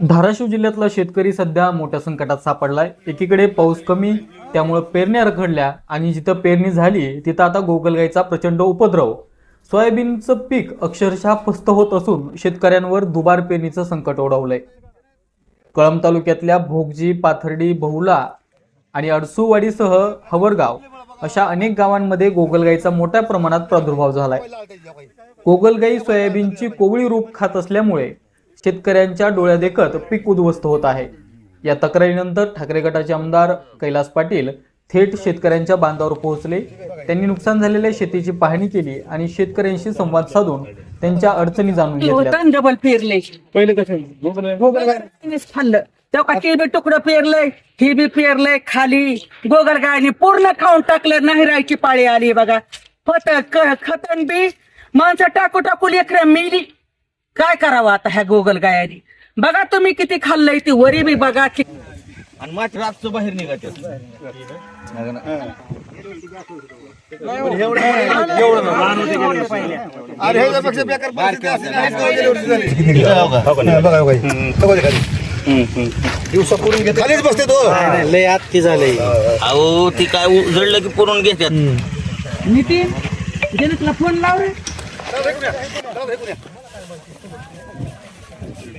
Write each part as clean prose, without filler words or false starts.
धाराशिव जिल्ह्यातला शेतकरी सध्या मोठ्या संकटात सापडलाय। एकीकडे पाऊस कमी, त्यामुळे पेरण्या रखडल्या आणि जिथं पेरणी झाली तिथं आता गोगलगाईचा प्रचंड उपद्रव। सोयाबीनचं पीक अक्षरशः फस्त होत असून शेतकऱ्यांवर दुबार पेरणीचं संकट ओढवलंय। कळंब तालुक्यातल्या भोगजी, पाथर्डी, बहुला आणि अडसूवाडीसह हवरगाव अशा अनेक गावांमध्ये गोगलगाईचा मोठ्या प्रमाणात प्रादुर्भाव झालाय। गोगलगाई सोयाबीनची कोवळी रूप खात असल्यामुळे शेतकऱ्यांच्या डोळ्यादेखत पीक उद्ध्वस्त होत आहे। या तक्रारीनंतर ठाकरे गटाचे आमदार कैलास पाटील थेट शेतकऱ्यांच्या बांधावर पोहोचले। त्यांनी नुकसान झालेल्या शेतीची पाहणी केली आणि शेतकऱ्यांशी संवाद साधून त्यांच्या अडचणी जाणून घेतल्या। डबल पेरले पहिले कसं खाल्लं तेव्हा ते बी तुकडं पेरलंय, हे बी पेरलंय, खाली गोगलगायने पूर्ण खाऊन टाकलं। नाही राहायची पाळी आली बघा। खतन बी माणसं टाकू टाकू लेकरं मेली। काय करावं आता ह्या गोगलगायाने? बघा तुम्ही किती खाल्लंय, ती वरी बी बघा आणि माठ रातचं बाहेर निघायचं। दिवसा पुरून घेत खालीच बसते तो लय आत्ती झाले। अहो ती काय उजळलं की पुरून घेतात। नितीन जनकला फोन लाव रे।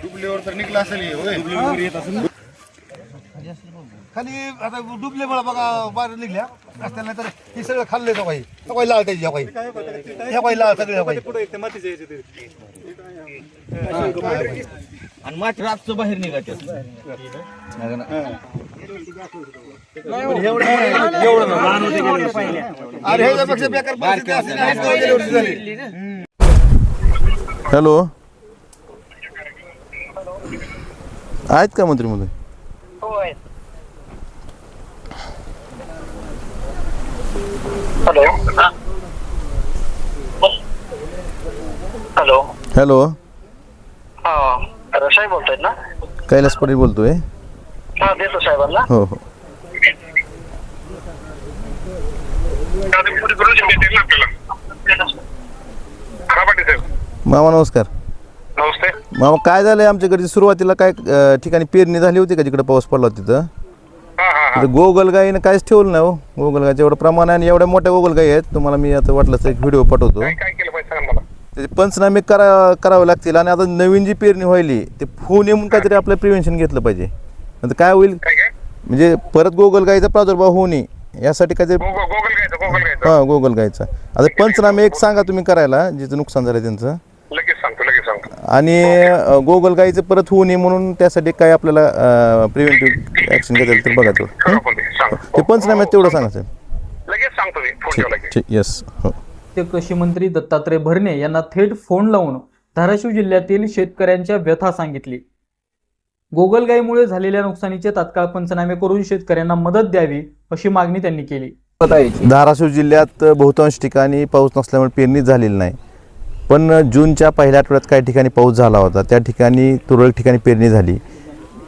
डुबलेवर तर निघला असेल येत असेल खाली। आता डुबले मला बघा बाहेर निघल्या असत्या, नाही तर हे सगळं खाल्ले तो काही लाल त्याची काही लाल सगळे आणि माठ रातचं बाहेर निघायचं। हॅलो, आहेत का मंत्री महोदय? हॅलो हॅलो हॅलो, हा रसाई बोलतोय ना? कैलास पाटील बोलतोय। हा देतो साहेबांना। हो हो, मामा नमस्कार। नमस्ते मामा, काय झालंय आमच्याकडे सुरुवातीला काय ठिकाणी पेरणी झाली होती का जिकडे पाऊस पडला होता तिथं गोगलगाईनं काहीच ठेवलं नाही हो। गोगलगाईचं एवढं प्रमाण आहे आणि एवढ्या मोठ्या गोगलगाई आहेत। तुम्हाला मी आता वाटलं एक व्हिडिओ पाठवतो। काय केलं पाहिजे सांगा मला। त्याचे पंचनामे करावे लागतील आणि आता नवीन जी पेरणी व्हायली ते फोन येऊन काहीतरी आपलं प्रिव्हेन्शन घेतलं पाहिजे। नंतर काय होईल म्हणजे परत गोगलगाईचा प्रादुर्भाव होऊ नये यासाठी काहीतरी हां गोगलगाईचा आता पंचनामे एक सांगा तुम्ही करायला जिचं नुकसान झालं त्यांचं। लगेच सांगतो आणि गोगलगाईचं परत होऊ नये म्हणून त्यासाठी काय आपल्याला प्रिव्हेंटिव्ह ऍक्शन घेता येईल तर बघा ते पंचनामे तेवढं सांगा सर। लगेच सांगतो मी फोन ठेवला की। ठीक, येस हो। ते कृषी मंत्री दत्तात्रय भरणे यांना थेट फोन लावून धाराशिव जिल्ह्यातील शेतकऱ्यांच्या व्यथा सांगितली। गोगलगाईमुळे झालेल्या नुकसानीचे तात्काळ पंचनामे करून शेतकऱ्यांना मदत द्यावी अशी मागणी त्यांनी केली। धाराशिव जिल्ह्यात बहुतांश ठिकाणी पाऊस नसल्यामुळे पेरणी झालेली नाही, पण जूनच्या पहिल्या आठवड्यात काही ठिकाणी पाऊस झाला होता। त्या ठिकाणी तुरळक ठिकाणी पेरणी झाली।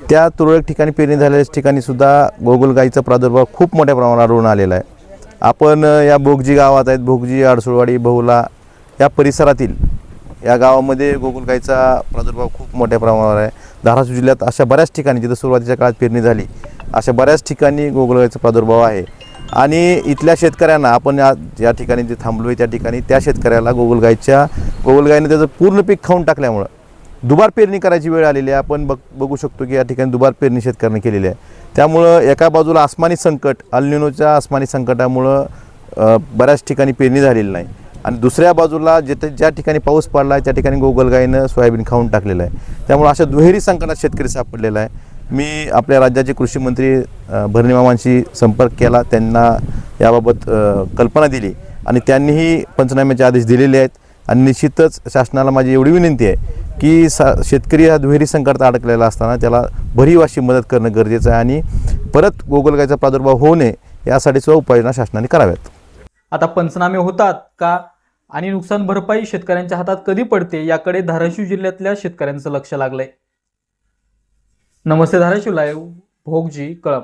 त्या तुरळक ठिकाणी पेरणी झालेल्या ठिकाणी सुद्धा गोगलगाईचा प्रादुर्भाव खूप मोठ्या प्रमाणात आढळून आलेला आहे। आपण या भोगजी गावात आहेत, भोगजी, अडसूळवाडी, बहुला या परिसरातील या गावामध्ये गोगलगाईचा प्रादुर्भाव खूप मोठ्या प्रमाणावर आहे। धाराशिव जिल्ह्यात अशा बऱ्याच ठिकाणी जिथं सुरुवातीच्या काळात पेरणी झाली अशा बऱ्याच ठिकाणी गोगलगाईचा प्रादुर्भाव आहे। आणि इथल्या शेतकऱ्यांना आपण या ठिकाणी जे थांबलो आहे त्या ठिकाणी त्या शेतकऱ्याला गोगलगाईने त्याचं पूर्ण पीक खाऊन टाकल्यामुळं दुबार पेरणी करायची वेळ आलेली आहे। आपण बघू शकतो की या ठिकाणी दुबार पेरणी शेतकऱ्यांनी केलेली आहे। त्यामुळं एका बाजूला आसमानी संकट, अल निनोच्या आसमानी संकटामुळं बऱ्याच ठिकाणी पेरणी झालेली नाही आणि दुसऱ्या बाजूला ज्या ठिकाणी पाऊस पडला आहे त्या ठिकाणी गोगलगाईनं सोयाबीन खाऊन टाकलेलं आहे। त्यामुळे अशा दुहेरी संकटात शेतकरी सापडलेला आहे। मी आपल्या राज्याचे कृषी मंत्री भरणे मामांशी संपर्क केला, त्यांना याबाबत कल्पना दिली आणि त्यांनीही पंचनाम्याचे आदेश दिलेले आहेत। आणि निश्चितच शासनाला माझी एवढी विनंती आहे की शेतकरी हा दुहेरी संकटात अडकलेला असताना त्याला भरीव अशी मदत करणं गरजेचं आहे आणि परत गोगलगाईचा प्रादुर्भाव होऊ नये यासाठी सुद्धा उपाययोजना शासनाने कराव्यात। आता पंचनामे होतात का आणि नुकसान भरपाई शेतकऱ्यांच्या हातात कधी पडते याकडे धाराशिव जिल्ह्यातल्या शेतकऱ्यांचं लक्ष लागलंय। नमस्ते धाराशिव लाईव्ह, भोगजी, कळंब।